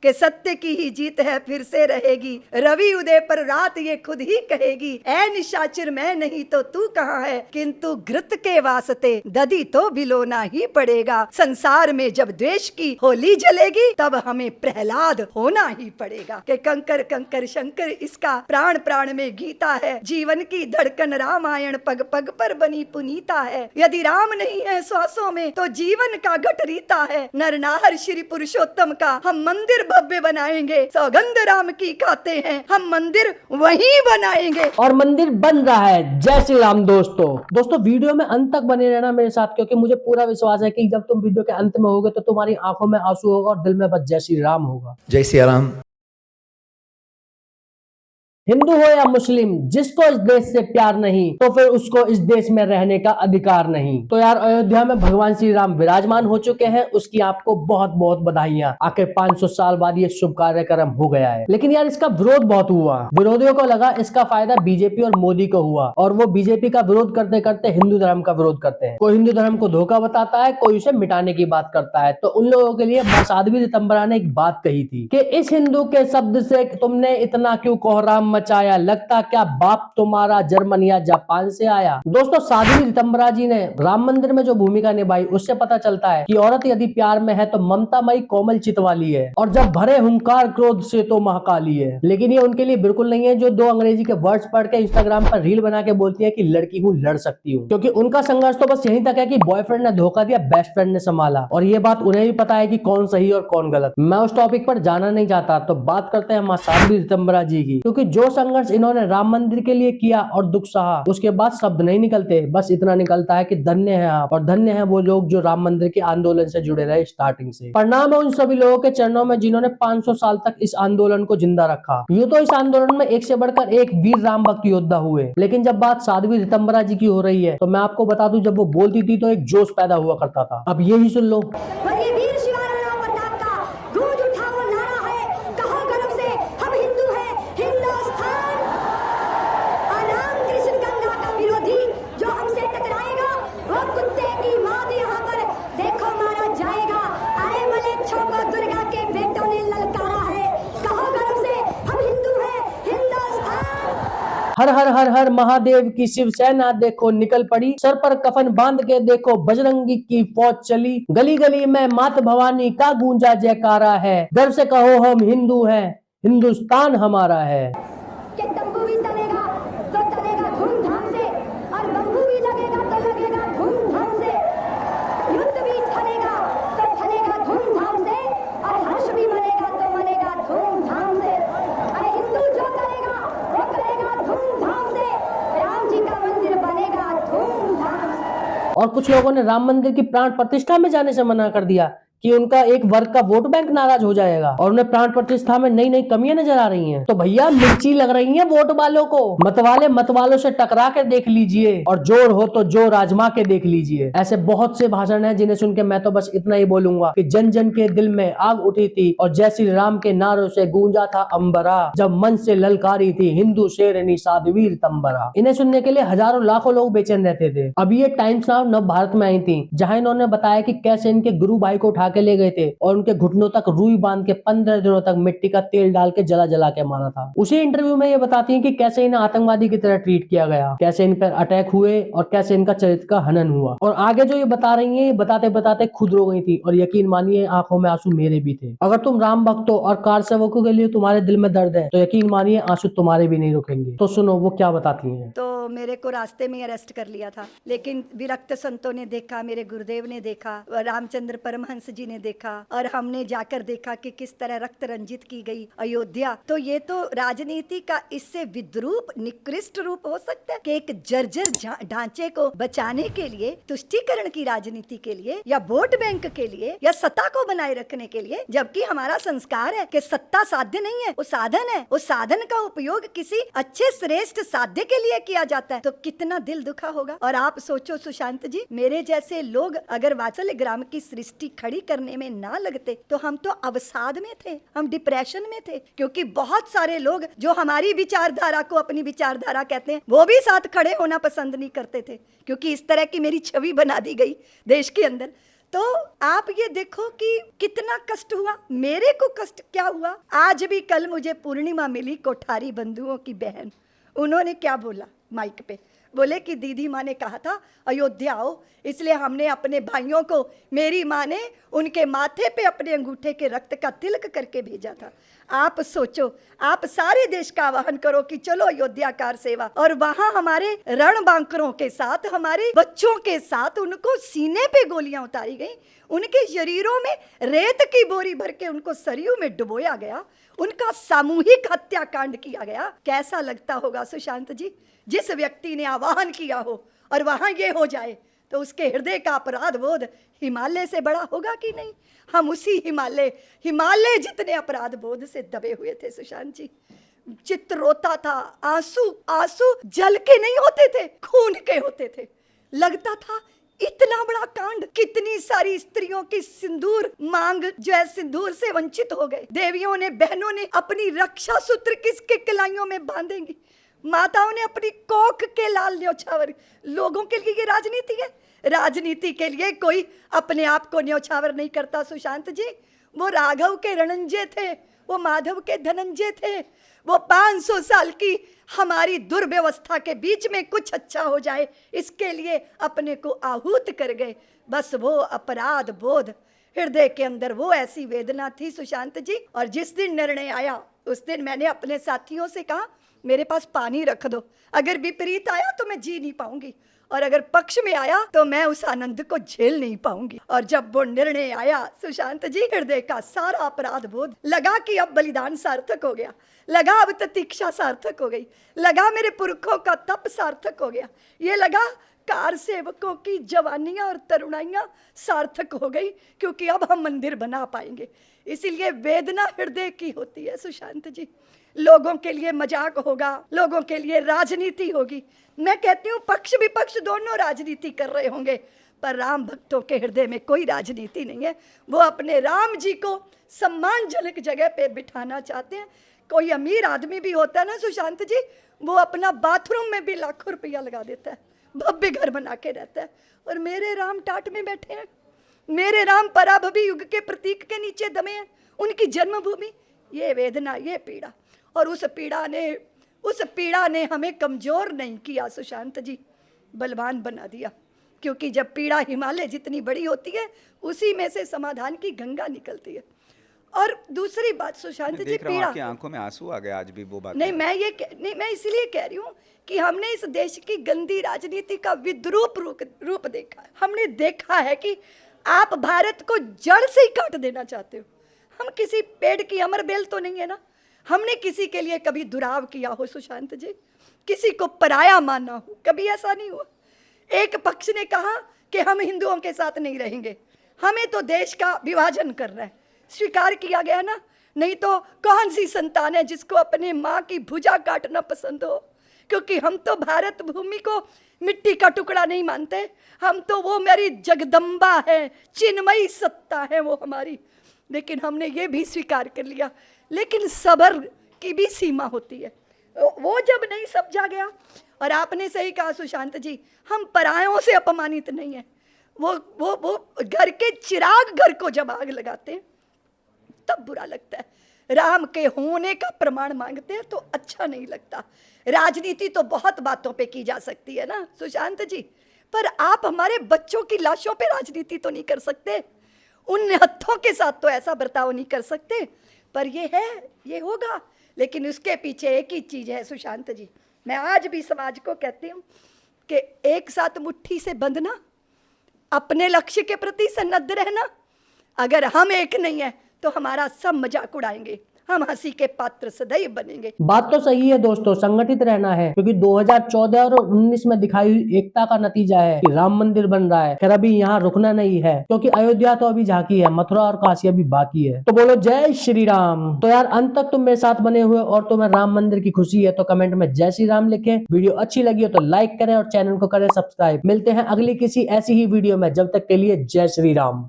कि सत्य की ही जीत है फिर से रहेगी, रवि उदय पर रात ये खुद ही कहेगी, ऐ निशाचर मैं नहीं तो तू कहाँ है, किंतु घृत के वास्ते दधी तो भिलोना ही पड़ेगा। संसार में जब द्वेष की होली जलेगी तब हमें प्रहलाद होना ही पड़ेगा। कि कंकर कंकर शंकर इसका प्राण प्राण में गीता है, जीवन की धड़कन रामायण पग पग पर बनी पुनीता है। यदि राम नहीं है श्वासों में तो जीवन का घट रीता है। नर नाहर श्री पुरुषोत्तम का हम मंदिर भव्य बनाएंगे, सौगंध राम की खाते हैं हम मंदिर वहीं बनाएंगे। और मंदिर बन रहा है। जय श्री राम। दोस्तों वीडियो में अंत तक बने रहना मेरे साथ, क्योंकि मुझे पूरा विश्वास है कि जब तुम वीडियो के अंत में होगे तो तुम्हारी आंखों में आंसू होगा और दिल में बस जय श्री राम होगा। जय श्री राम। हिंदू हो या मुस्लिम, जिसको इस देश से प्यार नहीं तो फिर उसको इस देश में रहने का अधिकार नहीं। तो यार अयोध्या में भगवान श्री राम विराजमान हो चुके हैं, उसकी आपको बहुत बहुत बधाइयां। आखिर 500 साल बाद ये शुभ कार्यक्रम हो गया है। लेकिन यार इसका विरोध बहुत हुआ। विरोधियों को लगा इसका फायदा बीजेपी और मोदी को हुआ, और वो बीजेपी का विरोध करते करते हिंदू धर्म का विरोध करते हैं। कोई हिंदू धर्म को धोखा बताता है, कोई उसे मिटाने की बात करता है। तो उन लोगों के लिए साध्वी रितंबरा ने एक बात कही थी कि इस हिंदू के शब्द से तुमने इतना क्यों कोहराम मचाया, लगता क्या बाप तुम्हारा जर्मन या जापान से आया। दोस्तों साध्वी रितंबरा जी ने राम मंदिर में जो भूमिका निभाई उससे पता चलता है कि औरत यदि प्यार में है तो ममतामयी कोमल चित वाली है, और जब भरे हुंकार क्रोध से तो महाकाली है। लेकिन ये उनके लिए बिल्कुल नहीं है जो दो अंग्रेजी के वर्ड्स पढ़ के इंस्टाग्राम पर रील बना के बोलती है कि लड़की हूँ लड़ सकती हूँ, क्योंकि उनका संघर्ष तो बस यहीं तक है कि बॉयफ्रेंड ने धोखा दिया, बेस्ट फ्रेंड ने संभाला, और ये बात उन्हें भी पता है कि कौन सही और कौन गलत। मैं उस टॉपिक पर जाना नहीं चाहता, तो बात करते हैं मां साध्वी रितंबरा जी की, क्योंकि जो संघर्ष इन्होंने राम मंदिर के लिए किया और दुख सहा, उसके बाद शब्द नहीं निकलते, बस इतना निकलता है कि धन्य है आप, और धन्य है वो लोग जो राम मंदिर के आंदोलन से जुड़े रहे स्टार्टिंग से। प्रणाम है उन सभी लोगों के चरणों में जिन्होंने 500 साल तक इस आंदोलन को जिंदा रखा। यूं तो इस आंदोलन में एक से बढ़कर एक वीर राम भक्त योद्धा हुए, लेकिन जब बात साध्वी रितंबरा जी की हो रही है तो मैं आपको बता दूं, जब वो बोलती थी तो एक जोश पैदा हुआ करता था। अब यही सुन लो। हर हर हर हर महादेव की शिवसेना देखो निकल पड़ी, सर पर कफन बांध के देखो बजरंगी की फौज चली, गली गली में मात भवानी का गूंजा जयकारा है, गर्व से कहो हम हिंदू हैं, हिंदुस्तान हमारा है। और कुछ लोगों ने राम मंदिर की प्राण प्रतिष्ठा में जाने से मना कर दिया कि उनका एक वर्ग का वोट बैंक नाराज हो जाएगा, और उन्हें प्राण प्रतिष्ठा में नई नई कमियां नजर आ रही हैं। तो भैया मिर्ची लग रही है वोट वालों को, मत वालों से टकरा के देख लीजिए, और जोर हो तो जोर आजमा के देख लीजिए। ऐसे बहुत से भाषण हैं जिन्हें सुन के मैं तो बस इतना ही बोलूंगा कि जन जन के दिल में आग उठी थी और जय श्री राम के नारों से गूंजा था अंबरा, जब मन से ललकारी थी हिंदू शेरनी साध्वी रितंबरा। इन्हें सुनने के लिए हजारों लाखों लोग बेचैन रहते थे। अभी ये टाइम्स नाउ नव भारत में आई थी, जहां इन्होंने बताया कि कैसे इनके गुरु भाई को उठा के ले गए थे और उनके घुटनों तक रुई बांध के 15 दिनों तक मिट्टी का तेल डाल के जला जला के मारा था। उसी इंटरव्यू में ये बताती हैं कि कैसे इन्हें आतंकवादी की तरह ट्रीट किया गया, कैसे इन पर अटैक हुए और कैसे इनका चरित्र का हनन हुआ। और आगे जो ये बता रही है, ये बताते बताते खुद रो गई थी, और यकीन मानिए आंखों में आंसू मेरे भी थे। अगर तुम राम भक्तों और कार सेवकों के लिए तुम्हारे दिल में दर्द है तो यकीन मानिए आंसू तुम्हारे भी नहीं रुकेंगे। तो सुनो वो क्या बताती है। तो मेरे को रास्ते में अरेस्ट कर लिया था, लेकिन विरक्त संतों ने देखा, मेरे गुरुदेव ने देखा, रामचंद्र परमहंस जी ने देखा, और हमने जाकर देखा कि किस तरह रक्त रंजित की गई अयोध्या। तो ये तो राजनीति का इससे विद्रूप निकृष्ट रूप हो सकता है कि एक जर्जर ढांचे को बचाने के लिए, तुष्टीकरण की राजनीति के लिए, या वोट बैंक के लिए, या सत्ता को बनाए रखने के लिए, जबकि हमारा संस्कार है कि सत्ता साध्य नहीं है, वो साधन है। उस साधन का उपयोग किसी अच्छे श्रेष्ठ साध्य के लिए किया जाता है। तो कितना दिल दुखा होगा। और आप सोचो सुशांत जी, मेरे जैसे लोग अगर वात्सल्य ग्राम की सृष्टि खड़ी करने में ना लगते तो हम तो अवसाद में थे, हम डिप्रेशन में थे, क्योंकि बहुत सारे लोग जो हमारी विचारधारा को अपनी विचारधारा कहते हैं वो भी साथ खड़े होना पसंद नहीं करते थे, क्योंकि इस तरह की मेरी छवि बना दी गई देश के अंदर। तो आप ये देखो कि कितना कष्ट हुआ, मेरे को कष्ट क्या हुआ। आज भी कल मुझे पूर्णिमा मिली, कोठारी बंधुओं की बहन, उन्होंने क्या बोला माइक पे, बोले कि दीदी माँ ने कहा था अयोध्या आओ, इसलिए हमने अपने भाइयों को, मेरी माँ ने उनके माथे पे अपने अंगूठे के रक्त का तिलक करके भेजा था। आप सोचो, आप सारे देश का आह्वान करो कि चलो अयोध्या कार सेवा, और वहां हमारे रणबांकरों के साथ, हमारे बच्चों के साथ उनको सीने पे गोलियां उतारी गई, उनके शरीरों में रेत की बोरी भर के उनको सरयू में डुबोया गया, उनका सामूहिक हत्याकांड किया गया। कैसा लगता होगा सुशांत जी, जिस व्यक्ति ने आह्वान किया हो और वहां ये हो जाए, तो उसके हृदय का अपराध बोध हिमालय से बड़ा होगा कि नहीं। हम उसी हिमालय जितने अपराध बोध से दबे हुए थे सुशांत जी। चित्त रोता था, आंसू जल के नहीं होते थे, खून के होते थे। लगता था इतना बड़ा कांड, कितनी सारी स्त्रियों की सिंदूर मांग जो है सिंदूर से वंचित हो गए। देवियों ने, बहनों ने अपनी रक्षा सूत्र किसके कलाइयों में बांधेंगी, माताओं ने अपनी कोख के लाल न्योछावर। लोगों के लिए ये राजनीति है। राजनीति के लिए कोई अपने आप को न्योछावर नहीं करता सुशांत जी। वो राघव के रणंजय थे, वो माधव के धनंजय थे। वो 500 साल की हमारी दुर्व्यवस्था के बीच में कुछ अच्छा हो जाए, इसके लिए अपने को आहूत कर गए। बस वो अपराध बोध हृदय के अंदर, वो ऐसी वेदना थी सुशांत जी। और जिस दिन निर्णय आया, उस दिन मैंने अपने साथियों से कहा मेरे पास पानी रख दो, अगर विपरीत आया तो मैं जी नहीं पाऊंगी, और अगर पक्ष में आया तो मैं उस आनंद को झेल नहीं पाऊंगी। और जब वो निर्णय आया सुशांत जी, हृदय का सारा अपराध बोध, लगा कि अब बलिदान सार्थक हो गया, लगा अब प्रतीक्षा सार्थक हो गई, लगा मेरे पुरखों का तप सार्थक हो गया, ये लगा कार सेवकों की जवानियां और तरुणाइयां सार्थक हो गई, क्योंकि अब हम मंदिर बना पाएंगे। इसीलिए वेदना हृदय की होती है सुशांत जी। लोगों के लिए मजाक होगा, लोगों के लिए राजनीति होगी। मैं कहती हूँ पक्ष विपक्ष दोनों राजनीति कर रहे होंगे, पर राम भक्तों के हृदय में कोई राजनीति नहीं है। वो अपने राम जी को सम्मानजनक जगह पे बिठाना चाहते हैं। कोई अमीर आदमी भी होता है ना सुशांत जी, वो अपना बाथरूम में भी लाखों रुपया लगा देता है, भव्य घर बना के रहता है, और मेरे राम टाट में बैठे हैं। मेरे राम पराभवी युग के प्रतीक के नीचे दमे हैं, उनकी जन्मभूमि। ये वेदना, ये पीड़ा, और उस पीड़ा ने हमें कमजोर नहीं किया सुशांत जी, बलवान बना दिया। क्योंकि जब पीड़ा हिमालय जितनी बड़ी होती है, उसी में से समाधान की गंगा निकलती है। और दूसरी बात सुशांत जी, पीड़ा, आपकी आंखों में आंसू आ गए आज भी वो बात नहीं, मैं इसलिए कह रही हूँ कि हमने इस देश की गंदी राजनीति का विद्रूप रूप देखा है। हमने देखा है कि आप भारत को जड़ से ही काट देना चाहते हो। हम किसी पेड़ की अमर बेल तो नहीं है ना। हमने किसी के लिए कभी दुराव किया हो सुशांत जी, किसी को पराया माना हो, कभी ऐसा नहीं हुआ। एक पक्ष ने कहा कि हम हिंदुओं के साथ नहीं रहेंगे, हमें तो देश का विभाजन करना है, स्वीकार किया गया ना। नहीं तो कौन सी संतान है जिसको अपने माँ की भुजा काटना पसंद हो। क्योंकि हम तो भारत भूमि को मिट्टी का टुकड़ा नहीं मानते, हम तो वो मेरी जगदम्बा है, चिन्मयी सत्ता है वो हमारी। लेकिन हमने ये भी स्वीकार कर लिया। लेकिन सब्र की भी सीमा होती है, वो जब नहीं समझा गया। और आपने सही कहा सुशांत जी, हम परायों से अपमानित नहीं है। वो घर के चिराग घर को जब आग लगाते हैं तब बुरा लगता है। राम के होने का प्रमाण मांगते हैं तो अच्छा नहीं लगता। राजनीति तो बहुत बातों पे की जा सकती है ना सुशांत जी, पर आप हमारे बच्चों की लाशों पे राजनीति तो नहीं कर सकते, उन हत्थों के साथ तो ऐसा बर्ताव नहीं कर सकते। पर ये है, ये होगा। लेकिन उसके पीछे एक ही चीज है सुशांत जी, मैं आज भी समाज को कहती हूँ कि एक साथ मुट्ठी से बंधना, अपने लक्ष्य के प्रति सन्नद्ध रहना। अगर हम एक नहीं है तो हमारा सब मजाक उड़ाएंगे, हम हंसी के पात्र सदैव बनेंगे। बात तो सही है दोस्तों, संगठित रहना है, क्योंकि 2014 और 19 में दिखाई हुई एकता का नतीजा है कि राम मंदिर बन रहा है। खैर अभी यहाँ रुकना नहीं है, क्योंकि अयोध्या तो अभी झांकी है, मथुरा और काशी अभी बाकी है। तो बोलो जय श्री राम। तो यार अंत तक तुम मेरे साथ बने हुए और तुम्हें राम मंदिर की खुशी है तो कमेंट में जय श्री राम लिखें। वीडियो अच्छी लगी हो तो लाइक करें और चैनल को करें सब्सक्राइब। मिलते हैं अगली किसी ऐसी ही वीडियो में, जब तक के लिए जय श्री राम।